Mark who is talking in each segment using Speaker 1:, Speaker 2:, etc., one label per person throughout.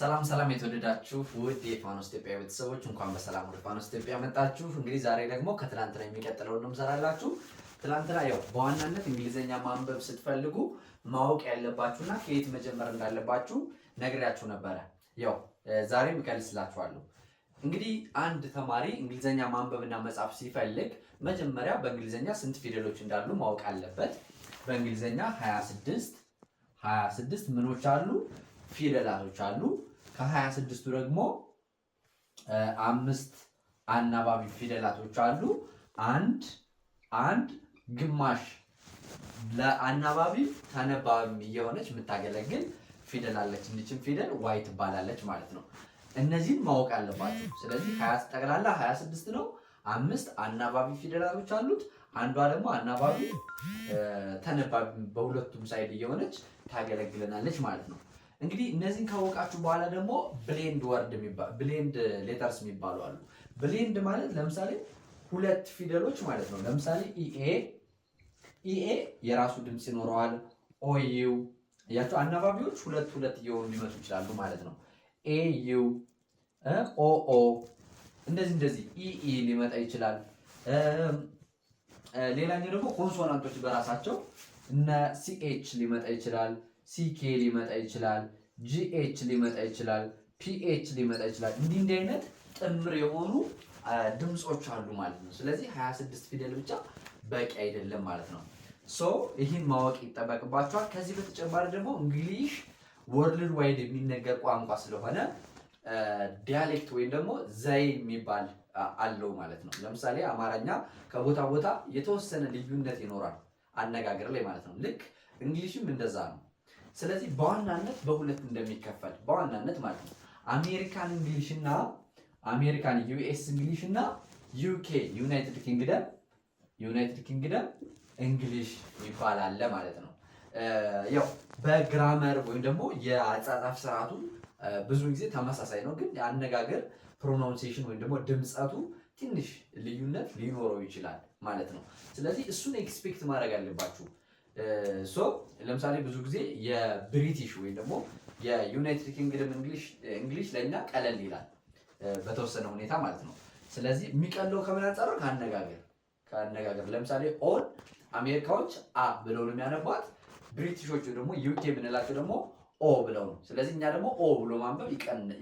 Speaker 1: ሰላም የተወደዳችሁ ውድ የፋኖስ ኢትዮጵያ ቤተሰቦች እንኳን በሰላም ወደ ፋኖስ ኢትዮጵያ መጣችሁ። እንግዲህ ዛሬ ደግሞ ከትላንትና የሚቀጥለውን እንሰራላችሁ። ትላንትና ያው በዋናነት እንግሊዘኛ ማንበብ ስትፈልጉ ማወቅ ያለባችሁና ከየት መጀመር እንዳለባችሁ ነግሬያችሁ ነበረ። ያው ዛሬም እከልስላችኋለሁ። እንግዲህ አንድ ተማሪ እንግሊዘኛ ማንበብና መጻፍ ሲፈልግ መጀመሪያ በእንግሊዘኛ ስንት ፊደሎች እንዳሉ ማወቅ አለበት። በእንግሊዘኛ 26 ምኖች አሉ ፊደላቶች አሉ። ከ26ቱ ደግሞ 5 አናባቢ ፊደላቶች አሉ። አንድ ግማሽ ለአናባቢ ተነባቢ የሆነች የምታገለግል ፊደል አለች። እንዲችም ፊደል ዋይ ትባላለች ማለት ነው። እነዚህን ማወቅ አለባችሁ። ስለዚህ ጠቅላላ 26 ነው። 5 አናባቢ ፊደላቶች አሉት። አንዷ ደግሞ አናባቢ ተነባቢ በሁለቱም ሳይድ እየሆነች ታገለግለናለች ማለት ነው። እንግዲህ እነዚህን ካወቃችሁ በኋላ ደግሞ ብሌንድ ሌተርስ የሚባሉ አሉ። ብሌንድ ማለት ለምሳሌ ሁለት ፊደሎች ማለት ነው። ለምሳሌ ኢኤ የራሱ ድምፅ ይኖረዋል። ኦዩ ያቸው አናባቢዎች ሁለት እየሆኑ ሊመጡ ይችላሉ ማለት ነው። ኤዩ ኦኦ እንደዚህ ኢኢ ሊመጣ ይችላል። ሌላኛው ደግሞ ኮንሶናንቶች በራሳቸው እነ ሲኤች ሊመጣ ይችላል። ሲኬ ሊመጣ ይችላል። ጂኤች ሊመጣ ይችላል። ፒኤች ሊመጣ ይችላል። እንዲህ አይነት ጥምር የሆኑ ድምጾች አሉ ማለት ነው። ስለዚህ 26 ፊደል ብቻ በቂ አይደለም ማለት ነው። ይህን ማወቅ ይጠበቅባቸዋል። ከዚህ በተጨማሪ ደግሞ እንግሊሽ ወርልድ ዋይድ የሚነገር ቋንቋ ስለሆነ ዲያሌክት ወይም ደግሞ ዘይ የሚባል አለው ማለት ነው። ለምሳሌ አማርኛ ከቦታ ቦታ የተወሰነ ልዩነት ይኖራል አነጋገር ላይ ማለት ነው። ልክ እንግሊሽም እንደዛ ነው። ስለዚህ በዋናነት በሁለት እንደሚከፈል በዋናነት ማለት ነው። አሜሪካን እንግሊሽ እና አሜሪካን ዩኤስ እንግሊሽ እና ዩኬ ዩናይትድ ኪንግደም እንግሊሽ ይባላል ማለት ነው። ያው በግራመር ወይም ደግሞ የአጻጻፍ ስርዓቱ ብዙ ጊዜ ተመሳሳይ ነው፣ ግን የአነጋገር ፕሮናንሴሽን ወይም ደግሞ ድምጸቱ ትንሽ ልዩነት ሊኖረው ይችላል ማለት ነው። ስለዚህ እሱን ኤክስፔክት ማድረግ አለባችሁ። ለምሳሌ ብዙ ጊዜ የብሪቲሽ ወይም ደግሞ የዩናይትድ ኪንግደም እንግሊሽ ለእኛ ቀለል ይላል በተወሰነ ሁኔታ ማለት ነው። ስለዚህ የሚቀለው ከምን አንጻር ነው? ከአነጋገር ለምሳሌ ኦን አሜሪካዎች አ ብለው ነው የሚያነቧት፣ ብሪቲሾቹ ደግሞ ዩኬ የምንላቸው ደግሞ ኦ ብለው ነው። ስለዚህ እኛ ደግሞ ኦ ብሎ ማንበብ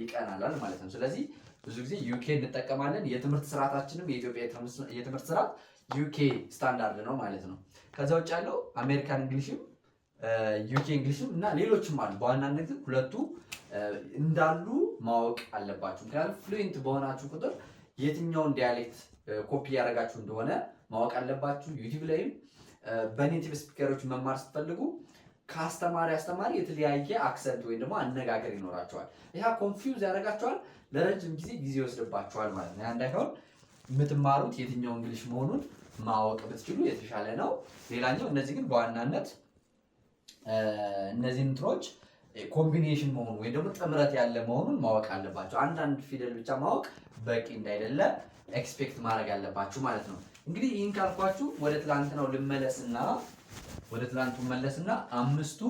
Speaker 1: ይቀናላል ማለት ነው። ስለዚህ ብዙ ጊዜ ዩኬ እንጠቀማለን። የትምህርት ስርዓታችንም የኢትዮጵያ የትምህርት ስርዓት ዩኬ ስታንዳርድ ነው ማለት ነው። ከዛ ውጭ ያለው አሜሪካን እንግሊሽም ዩኬ እንግሊሽም እና ሌሎችም አሉ። በዋናነት ግን ሁለቱ እንዳሉ ማወቅ አለባችሁ። ምክንያቱም ፍሉዌንት በሆናችሁ ቁጥር የትኛውን ዲያሌክት ኮፒ ያደረጋችሁ እንደሆነ ማወቅ አለባችሁ። ዩቲዩብ ላይም በኔቲቭ ስፒከሮች መማር ስትፈልጉ ከአስተማሪ የተለያየ አክሰንት ወይም ደግሞ አነጋገር ይኖራቸዋል። ያ ኮንፊውዝ ያደርጋቸዋል፣ ለረጅም ጊዜ ይወስድባቸዋል ማለት ነው። ያ እንዳይሆን የምትማሩት የትኛው እንግሊሽ መሆኑን ማወቅ ብትችሉ የተሻለ ነው። ሌላኛው እነዚህ ግን በዋናነት እነዚህ እንትኖች ኮምቢኔሽን መሆኑ ወይም ደግሞ ጥምረት ያለ መሆኑን ማወቅ አለባቸው። አንዳንድ ፊደል ብቻ ማወቅ በቂ እንዳይደለ ኤክስፔክት ማድረግ አለባችሁ ማለት ነው። እንግዲህ ይህን ካልኳችሁ ወደ ትላንትናው መለስና 5ቱ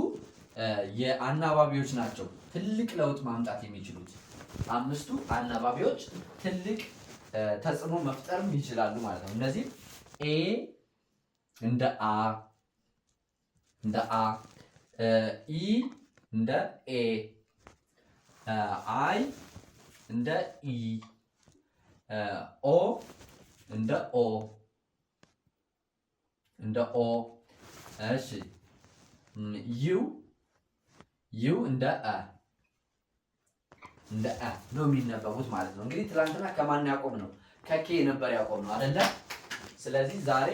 Speaker 1: የአናባቢዎች ናቸው ትልቅ ለውጥ ማምጣት የሚችሉት። 5ቱ አናባቢዎች ትልቅ ተጽዕኖ መፍጠርም ይችላሉ ማለት ነው። እነዚህ ኤ እንደ አ ኢ እንደ ኤ አይ እንደ ኢ ኦ እንደ ኦ እሺ ዩ እንደ አ ነው የሚነበቡት ማለት ነው። እንግዲህ ትላንትና ከማን ያቆም ነው? ከኬ ነበር ያቆም ነው አይደለ? ስለዚህ ዛሬ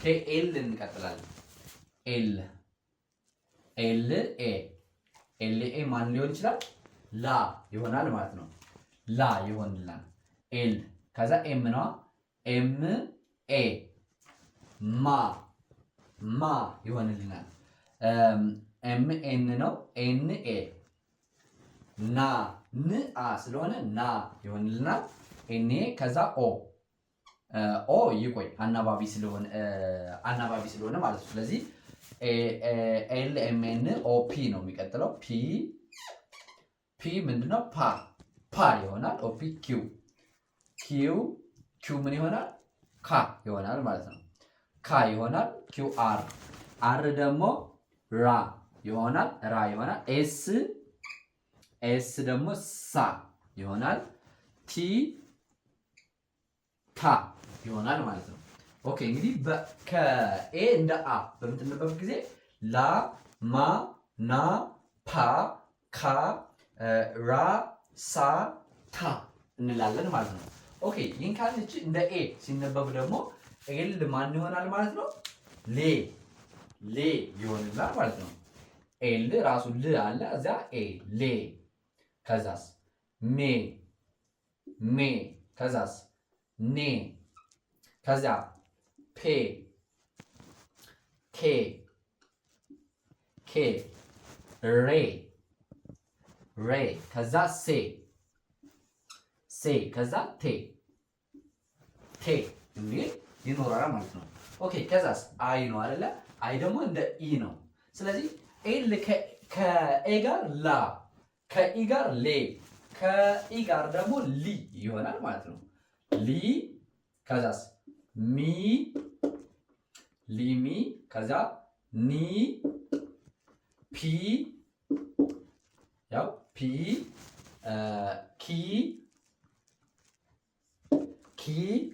Speaker 1: ከኤል እንቀጥላለን። ኤል ኤ ማን ሊሆን ይችላል? ላ ይሆናል ማለት ነው። ላ ይሆንልናል ኤል። ከዛ ኤም ነው። ኤም ኤ ማ ይሆንልናል። ኤም ኤን ነው። ኤን ኤ ና አ ስለሆነ ና ይሆንልናል። ኤን ኤ ከዛ ኦ ይቆይ አናባቢ ስለሆነ ማለት ነው። ስለዚህ ኤል ኤም ኤን ኦ ፒ ነው የሚቀጥለው። ፒ ምንድነው? ፓ ይሆናል። ኦፒ ኪው ምን ይሆናል? ካ ይሆናል ማለት ነው። ካ ይሆናል። ኪው አር ደግሞ ራ ይሆናል። ኤስ ደግሞ ሳ ይሆናል። ቲ ታ ይሆናል ማለት ነው። ኦኬ እንግዲህ ከኤ እንደ አ በምትነበብ ጊዜ ላ ማ ና ፓ ካ ራ ሳ ታ እንላለን ማለት ነው። ኦኬ ይህን ካልንች እንደ ኤ ሲነበብ ደግሞ ኤል ማን ይሆናል ማለት ነው? ሌ ይሆንላል ማለት ነው። ኤል ራሱ ል አለ እዚያ ኤ ሌ ከዛስ ሜ ከዛስ ኔ ከዚያ ኬ ሬ ከዛ ሴ ከዛ ቴ እንግዲህ ይኖራል ማለት ነው። ኦኬ ከዛስ አይ ነው አይደለ? አይ ደግሞ እንደ ኢ ነው። ስለዚህ ኤል ከኤ ጋር ላ ከኢ ጋር ሌ ከኢ ጋር ደግሞ ሊ ይሆናል ማለት ነው። ሊ ከዛስ ሊሚ ከዛ ኒ ኪ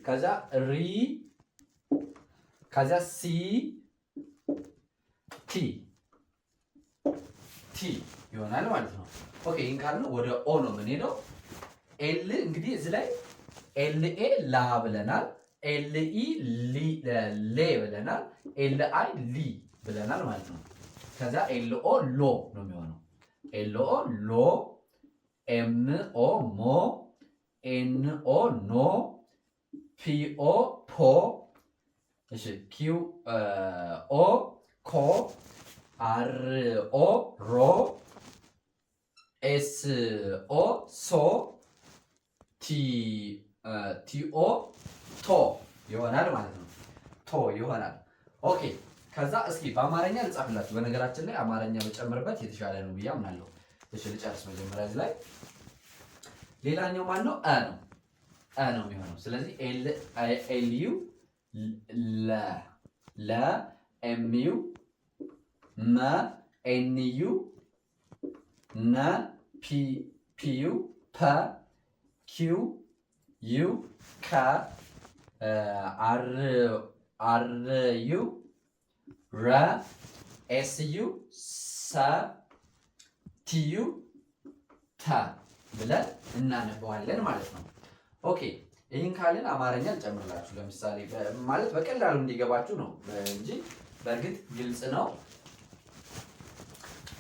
Speaker 1: ከዛ ሪ ከዛ ቲ ይሆናል ማለት ነው። ኦኬ ይሄን ካልነው ወደ ኦ ነው የምንሄደው። ኤል እንግዲህ እዚህ ላይ ኤልኤ ላ ብለናል። ኤልኢ ሌ ብለናል። ኤልአይ ሊ ብለናል ማለት ነው። ከዛ ኤልኦ ሎ ነው የሚሆነው። ኤልኦ ሎ፣ ኤምኦ ሞ፣ ኤንኦ ኖ፣ ፒኦ ፖ፣ እሺ ኪው ኦ ኮ፣ አርኦ ሮ፣ ኤስኦ ሶ፣ ቲኦ ቶ ይሆናል ማለት ነው። ቶ ይሆናል። ኦኬ ከዛ እስኪ በአማርኛ ልጻፍላችሁ። በነገራችን ላይ አማርኛ በጨምርበት የተሻለ ነው ብዬ አምናለሁ። እሺ ልጨርስ መጀመሪያ እዚህ ላይ ሌላኛው ማን ነው? አ ነው የሚሆነው። ስለዚህ ኤል ዩ ለ ኤም ዩ መ ኤን ዩ ነ ፒ ዩ ፐ ኪው ዩ ከ አር ዩ ረ ኤስ ዩ ሰ ቲ ዩ ተ ብለን እናነበዋለን ማለት ነው። ኦኬ ይህን ካልን አማርኛ እንጨምርላችሁ። ለምሳሌ ማለት በቀላሉ እንዲገባችሁ ነው እንጂ በእርግጥ ግልጽ ነው።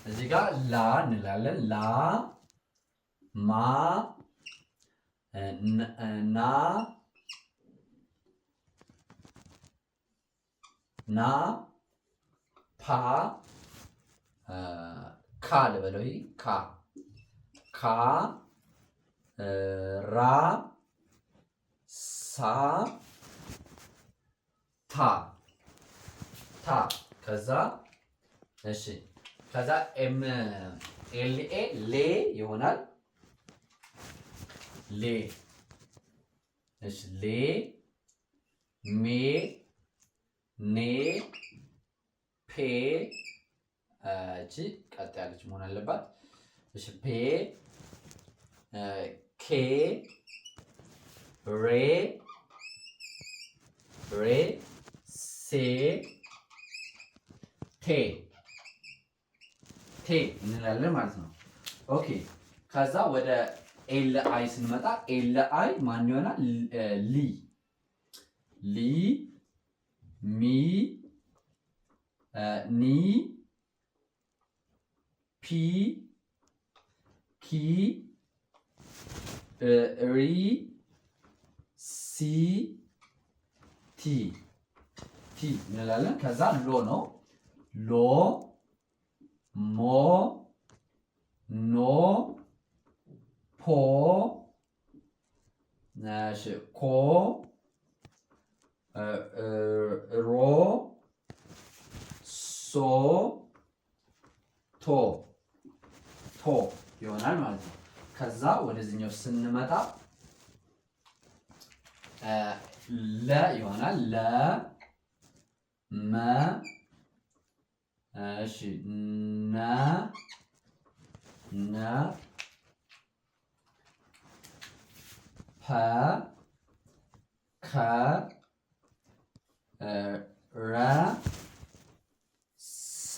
Speaker 1: እዚህ ጋር ላ እንላለን። ላ ማ ና ፓ ካ ልበለው። ይሄ ካ ራ ሳ ታ ከዛ እሺ ከዛ ኤልኤ ሌ ይሆናል። ሌ እሺ ሌ ሜ ኔ ፔ እቺ ቀጥ ያለች መሆን አለባት። እሺ ፔ ኬ ሬ ሴ ቴ እንላለን ማለት ነው። ኦኬ ከዛ ወደ ኤል አይ ስንመጣ ኤል አይ ማን ይሆናል? ሊ ሚ ኒ ፒ ኪ ሪ ሲ ቲ እንላለን። ከዛ ሎ ነው። ሎ ሞ ኖ ፖ ኮ ሮ ሶ ቶ ይሆናል ማለት ነው። ከዛ ወደዚህኛው ስንመጣ ለ ይሆናል። ለ መ እሺ ነ ፐ ከ ረ ሰ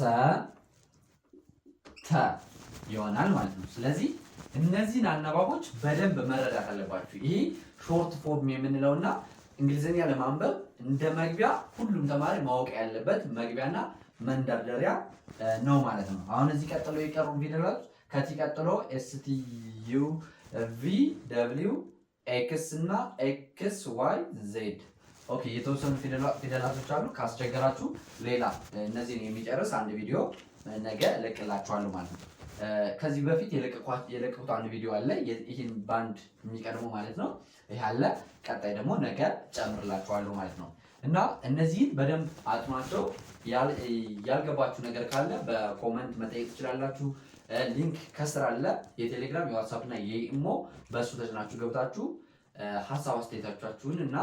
Speaker 1: ተ ይሆናል ማለት ነው። ስለዚህ እነዚህን አናባቦች በደንብ መረዳት አለባችሁ። ይሄ ሾርት ፎርም የምንለውና እንግሊዝኛ ለማንበብ እንደ መግቢያ ሁሉም ተማሪ ማወቅ ያለበት መግቢያና መንደርደሪያ ነው ማለት ነው። አሁን እዚህ ቀጥሎ የቀሩ ፊደላት ከቲ ቀጥሎ ኤስ ቲ ዩ ቪ ደብሊው ኤክስ እና ኤክስ ዋይ ዜድ። ኦኬ የተወሰኑ ፊደላቶች አሉ። ካስቸገራችሁ ሌላ እነዚህን የሚጨርስ አንድ ቪዲዮ ነገ እለቅላችኋለሁ ማለት ነው። ከዚህ በፊት የለቀቁት አንድ ቪዲዮ አለ፣ ይህን ባንድ የሚቀድመው ማለት ነው። ይህ አለ። ቀጣይ ደግሞ ነገ ጨምርላችኋለሁ ማለት ነው። እና እነዚህን በደንብ አጥኗቸው። ያልገባችሁ ነገር ካለ በኮመንት መጠየቅ ትችላላችሁ። ሊንክ ከስር አለ፣ የቴሌግራም የዋትሳፕ እና የኢሞ። በእሱ ተጭናችሁ ገብታችሁ ሀሳብ አስተያየታችሁን እና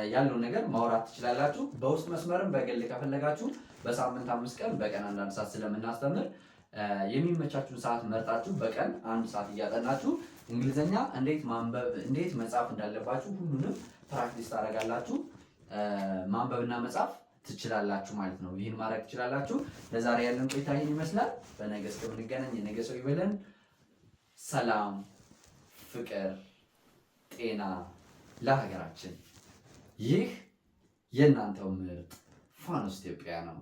Speaker 1: ያለውን ነገር ማውራት ትችላላችሁ። በውስጥ መስመርም በግል ከፈለጋችሁ በሳምንት 5 ቀን በቀን 1 ሰዓት ስለምናስተምር የሚመቻችሁን ሰዓት መርጣችሁ በቀን 1 ሰዓት እያጠናችሁ እንግሊዝኛ እንዴት ማንበብ እንዴት መጻፍ እንዳለባችሁ ሁሉንም ፕራክቲስ ታደርጋላችሁ። ማንበብና መጻፍ ትችላላችሁ ማለት ነው። ይህን ማድረግ ትችላላችሁ። ለዛሬ ያለን ቆይታ ይህን ይመስላል። በነገ እስከምንገናኝ የነገ ሰው ይበለን። ሰላም፣ ፍቅር፣ ጤና ለሀገራችን። ይህ የእናንተው ምርጥ ፋኖስ ኢትዮጵያ ነው።